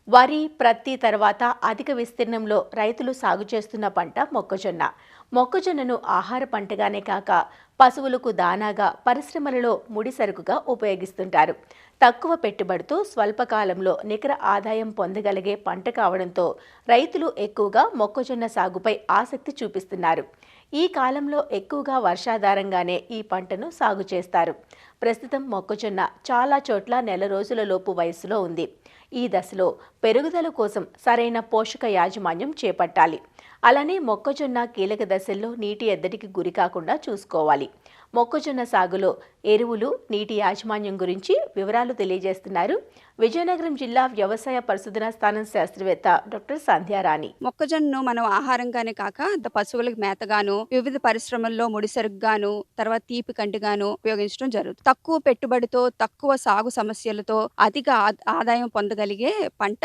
వరి, ప్రత్తి తర్వాత అధిక విస్తీర్ణంలో రైతులు సాగు చేస్తున్న పంట మొక్కజొన్న. మొక్కజొన్నను ఆహార పంటగానే కాక పశువులకు దానాగా, పరిశ్రమలలో ముడిసరుకుగా ఉపయోగిస్తుంటారు. తక్కువ పెట్టుబడితో స్వల్పకాలంలో నికర ఆదాయం పొందగలిగే పంట కావడంతో రైతులు ఎక్కువగా మొక్కజొన్న సాగుపై ఆసక్తి చూపిస్తున్నారు. ఈ కాలంలో ఎక్కువగా వర్షాధారంగానే ఈ పంటను సాగు చేస్తారు. ప్రస్తుతం మొక్కజొన్న చాలా చోట్ల నెల రోజుల లోపు వయసులో ఉంది. ఈ దశలో పెరుగుదల కోసం సరైన పోషక యాజమాన్యం చేపట్టాలి. అలానే మొక్కజొన్న కీలక దశల్లో నీటి ఎద్దడికి గురి కాకుండా చూసుకోవాలి. మొక్కజొన్న సాగులో ఎరువులు, నీటి యాజమాన్యం గురించి వివరాలు తెలియజేస్తున్నారు విజయనగరం జిల్లా వ్యవసాయ పరిశోధనా స్థానం శాస్త్రవేత్త డాక్టర్ సంధ్యారాణి. మొక్కజొన్నను మనం ఆహారంగానే కాక పశువులకు మేతగాను, వివిధ పరిశ్రమల్లో ముడిసరుకుగాను, తర్వాత తీపి కంటిగాను ఉపయోగించడం జరుగుతుంది. తక్కువ పెట్టుబడితో, తక్కువ సాగు సమస్యలతో అధిక ఆదాయం పొందగలిగే పంట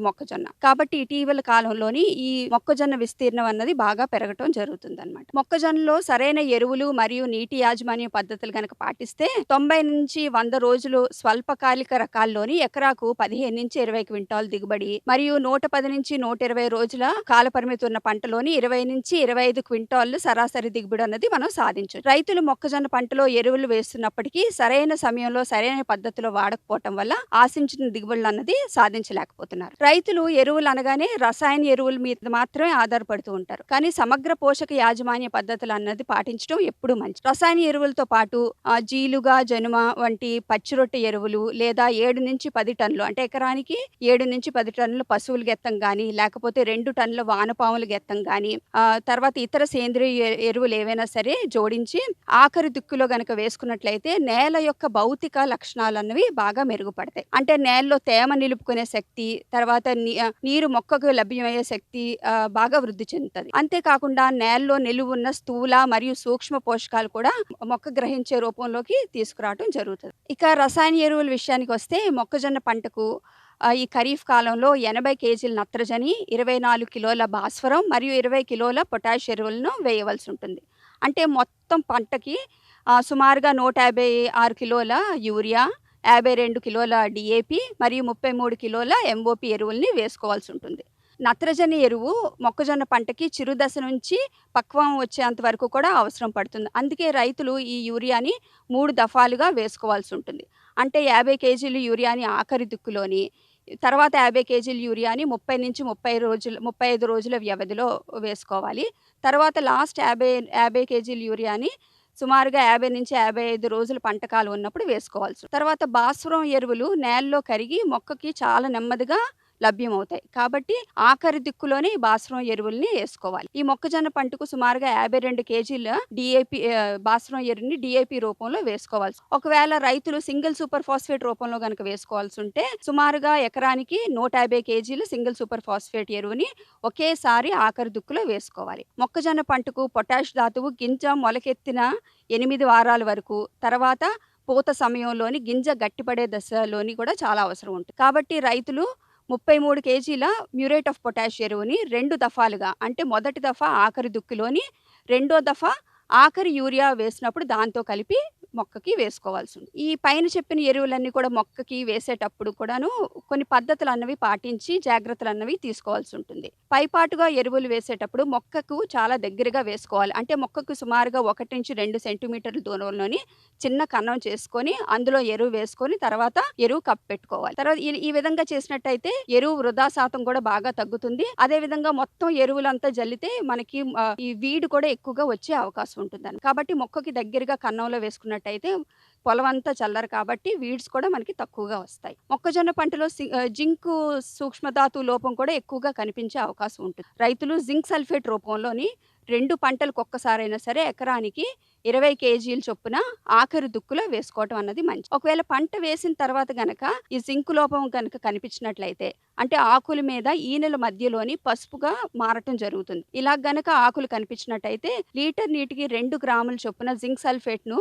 మొక్కజొన్న. కాబట్టి ఇటీవల కాలంలోని ఈ మొక్కజొన్న విస్తీర్ణం అన్నది బాగా పెరగటం జరుగుతుందన్నమాట. మొక్కజొన్నలో సరైన ఎరువులు మరియు నీటి యాజమాన్య పద్ధతులు గనక పాటిస్తే 90 నుంచి 100 రోజులు స్వల్పకాలిక రకాల్లోని ఎకరాకు 15 నుంచి 20 క్వింటాల్ దిగుబడి మరియు 110 నుంచి 120 రోజుల కాల పరిమితి ఉన్న పంటలోని 20 నుంచి 25 క్వింటాళ్లు సరాసరి దిగుబడి అన్నది మనం సాధించవచ్చు. రైతులు మొక్కజొన్న పంటలో ఎరువులు వేస్తున్నప్పటికీ సరైన సమయంలో సరైన పద్ధతిలో వాడకపోవటం వల్ల ఆశించిన దిగుబడులు అన్నది సాధించలేకపోతున్నారు. రైతులు ఎరువులు అనగానే రసాయన ఎరువుల మీద మాత్రమే ఆధారపడుతూ ఉంటారు. కానీ సమగ్ర పోషక యాజమాన్య పద్ధతులు అన్నది పాటించడం ఎప్పుడు మంచి. రసాయన ఎరువులతో పాటు జీలుగా, జనుమ వంటి పచ్చిరొట్టె ఎరువులు లేదా 7 నుంచి 10 టన్నులు అంటే ఎకరానికి 7 నుంచి 10 టన్నుల పశువుల గెత్తం గాని, లేకపోతే 2 టన్నుల వానపాముల గెత్తం గాని, తర్వాత ఇతర సేంద్రియ ఎరువులు ఏవైనా సరే జోడించి ఆఖరి దిక్కులో గనక వేసుకున్నట్లయితే నేల యొక్క భౌతిక లక్షణాలన్నవి బాగా మెరుగుపడతాయి. అంటే నేలలో తేమ నిలుపుకునే శక్తి, తర్వాత నీరు మొక్కకు లభ్యమయ్యే శక్తి బాగా వృద్ధి చెందుతుంది. అంతేకాకుండా నేలలో నిలువున్న స్థూల మరియు సూక్ష్మ పోషకాలు కూడా మొక్క గ్రహించే రూపంలోకి తీసుకురావడం జరుగుతుంది. ఇక రసాయన ఎరువుల విషయానికి వస్తే మొక్కజొన్న పంటకు ఈ ఖరీఫ్ కాలంలో 80 కేజీల నత్రజని, 24 కిలోల భాస్వరం మరియు 20 కిలోల పొటాష్ ఎరువులను వేయవలసి ఉంటుంది. అంటే మొత్తం పంటకి సుమారుగా 156 కిలోల యూరియా, 52 కిలోల డిఏపి మరియు 33 కిలోల ఎంఓపి ఎరువుల్ని వేసుకోవాల్సి ఉంటుంది. నత్రజని ఎరువు మొక్కజొన్న పంటకి చిరుదశ నుంచి పక్వం వచ్చేంత వరకు కూడా అవసరం పడుతుంది. అందుకే రైతులు ఈ యూరియాని 3 దఫాలుగా వేసుకోవాల్సి ఉంటుంది. అంటే 50 కేజీలు యూరియాని ఆఖరి దిక్కులోని, తర్వాత 50 కేజీల యూరియాని 30 నుంచి 35 రోజుల వ్యవధిలో వేసుకోవాలి. తర్వాత లాస్ట్ 50 కేజీల యూరియాని సుమారుగా 50 నుంచి 55 రోజుల పంటకాలం ఉన్నప్పుడు వేసుకోవాల్సి. తర్వాత భాస్వరం ఎరువులు నేలలో కరిగి మొక్కకి చాలా నెమ్మదిగా లభ్యమవుతాయి. కాబట్టి ఆఖరి దిక్కులోనే ఈ భాస్వరం ఎరువుల్ని వేసుకోవాలి. ఈ మొక్కజొన్న పంటకు సుమారుగా 52 కేజీల డిఏపి భాస్వరం ఎరువుని డిఏపి రూపంలో వేసుకోవాలి. ఒకవేళ రైతులు సింగిల్ సూపర్ ఫాస్ఫేట్ రూపంలో గనక వేసుకోవాల్సి ఉంటే సుమారుగా ఎకరానికి 150 కేజీల సింగిల్ సూపర్ ఫాస్ఫేట్ ఎరువుని ఒకేసారి ఆఖరి దిక్కులో వేసుకోవాలి. మొక్కజొన్న పంటకు పొటాష్ ధాతువు గింజ మొలకెత్తిన 8 వారాల వరకు, తర్వాత పూత సమయంలోని గింజ గట్టిపడే దశలోని కూడా చాలా అవసరం ఉంటుంది. కాబట్టి రైతులు 33 కేజీల మ్యూరేట్ ఆఫ్ పొటాష్ ఎరువుని 2 దఫాలుగా, అంటే మొదటి దఫా ఆఖరి దుక్కిలోని, రెండో దఫా ఆఖరి యూరియా వేసినప్పుడు దాంతో కలిపి మొక్కకి వేసుకోవాల్సి ఉంది. ఈ పైన చెప్పిన ఎరువులన్నీ కూడా మొక్కకి వేసేటప్పుడు కూడాను కొన్ని పద్ధతులు అన్నవి పాటించి జాగ్రత్తలు అన్నవి తీసుకోవాల్సి ఉంటుంది. పైపాటుగా ఎరువులు వేసేటప్పుడు మొక్కకు చాలా దగ్గరగా వేసుకోవాలి. అంటే మొక్కకు సుమారుగా 1 నుంచి 2 సెంటీమీటర్ల దూరంలోని చిన్న కన్నం చేసుకొని అందులో ఎరువు వేసుకొని తర్వాత ఎరువు కప్పు పెట్టుకోవాలి. తర్వాత ఈ విధంగా చేసినట్టయితే ఎరువు వృధా శాతం కూడా బాగా తగ్గుతుంది. అదే విధంగా మొత్తం ఎరువులంతా జల్లితే మనకి ఈ వీడు కూడా ఎక్కువగా వచ్చే అవకాశం ఉంటుంది. కాబట్టి మొక్కకి దగ్గరగా కన్నంలో వేసుకున్నట్టయితే పొలం అంతా చల్లరు కాబట్టి వీడ్స్ కూడా మనకి తక్కువగా వస్తాయి. మొక్కజొన్న పంటలో జింకు సూక్ష్మధాతు లోపం కూడా ఎక్కువగా కనిపించే అవకాశం ఉంటుంది. రైతులు జింక్ సల్ఫేట్ రూపంలోని 2 పంటలకు ఒక్కసారైనా సరే ఎకరానికి 20 కేజీల చొప్పున ఆఖరి దుక్కులో వేసుకోవటం అన్నది మంచి. ఒకవేళ పంట వేసిన తర్వాత గనక ఈ జింకు లోపం గనక కనిపించినట్లయితే, అంటే ఆకుల మీద ఈనెల మధ్యలోని పసుపుగా మారటం జరుగుతుంది. ఇలా గనక ఆకులు కనిపించినట్టయితే లీటర్ నీటికి 2 గ్రాముల చొప్పున జింక్ సల్ఫేట్ను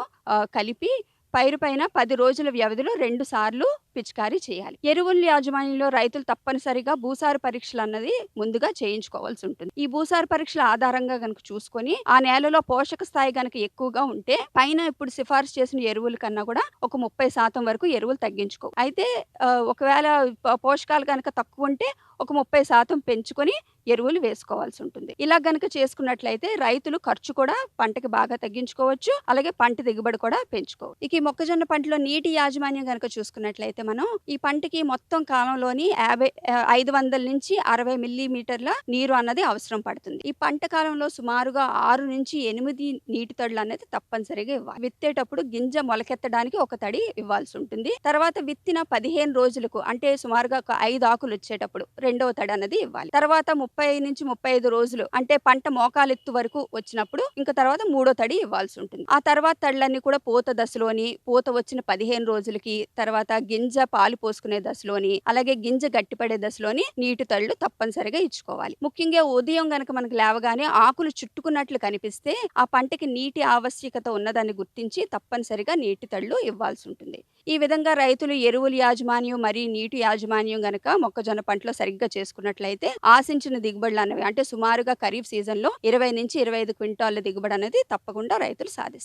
కలిపి పైరు పైన 10 రోజుల వ్యవధిలో 2 సార్లు పిచికారీ చేయాలి. ఎరువుల యాజమాన్యంలో రైతులు తప్పనిసరిగా భూసార పరీక్షలన్నది ముందుగా చేయించుకోవాల్సి ఉంటుంది. ఈ భూసార పరీక్షల ఆధారంగా గనుక చూసుకొని, ఆ నేలలో పోషక స్థాయి గనుక ఎక్కువగా ఉంటే పైన ఇప్పుడు సిఫారసు చేసిన ఎరువుల కన్నా కూడా ఒక 30% వరకు ఎరువులు తగ్గించుకో. అయితే ఒకవేళ పోషకాలు గనక తక్కువుంటే ఒక 30% పెంచుకొని ఎరువులు వేసుకోవాల్సి ఉంటుంది. ఇలా గనక చేసుకున్నట్లయితే రైతులు ఖర్చు కూడా పంటకి బాగా తగ్గించుకోవచ్చు. అలాగే పంట దిగుబడి కూడా పెంచుకోవచ్చు. ఇక ఈ మొక్కజొన్న పంటలో నీటి యాజమాన్యం గనక చూసుకున్నట్లయితే మనం ఈ పంటకి మొత్తం కాలంలోని 500 నుంచి 60 మిల్లీమీటర్ల నీరు అన్నది అవసరం పడుతుంది. ఈ పంట కాలంలో సుమారుగా 6 నుంచి 8 నీటి తడులు అనేది తప్పనిసరిగా ఇవ్వాలి. విత్తేటప్పుడు గింజ మొలకెత్తడానికి ఒక తడి ఇవ్వాల్సి ఉంటుంది. తర్వాత విత్తిన 15 రోజులకు అంటే సుమారుగా ఒక 5 ఆకులు వచ్చేటప్పుడు రెండవ తడి అన్నది ఇవ్వాలి. తర్వాత 30 నుంచి 35 రోజులు అంటే పంట మోకాలెత్తు వరకు వచ్చినప్పుడు ఇంకా తర్వాత మూడో తడి ఇవ్వాల్సి ఉంటుంది. ఆ తర్వాత తడులన్నీ కూడా పూత దశలోని, పూత వచ్చిన 15 రోజులకి, తర్వాత గింజ పాలు పోసుకునే దశలోని, అలాగే గింజ గట్టిపడే దశలోని నీటి తడులు తప్పనిసరిగా ఇచ్చుకోవాలి. ముఖ్యంగా ఉదయం గనక మనకు లేవగానే ఆకులు చుట్టుకున్నట్లు కనిపిస్తే ఆ పంటకి నీటి ఆవశ్యకత ఉన్నదాన్ని గుర్తించి తప్పనిసరిగా నీటి తడులు ఇవ్వాల్సి ఉంటుంది. ఈ విధంగా రైతులు ఎరువుల యాజమాన్యం మరియు నీటి యాజమాన్యం గనక మొక్కజొన్న పంటలో సరిగ్గా చేసుకున్నట్లయితే ఆశించిన దిగుబడులు అనేవి అంటే సుమారుగా ఖరీఫ్ సీజన్లో 20 నుంచి 25 క్వింటాల దిగుబడి అనేది తప్పకుండా రైతులు సాధిస్తారు.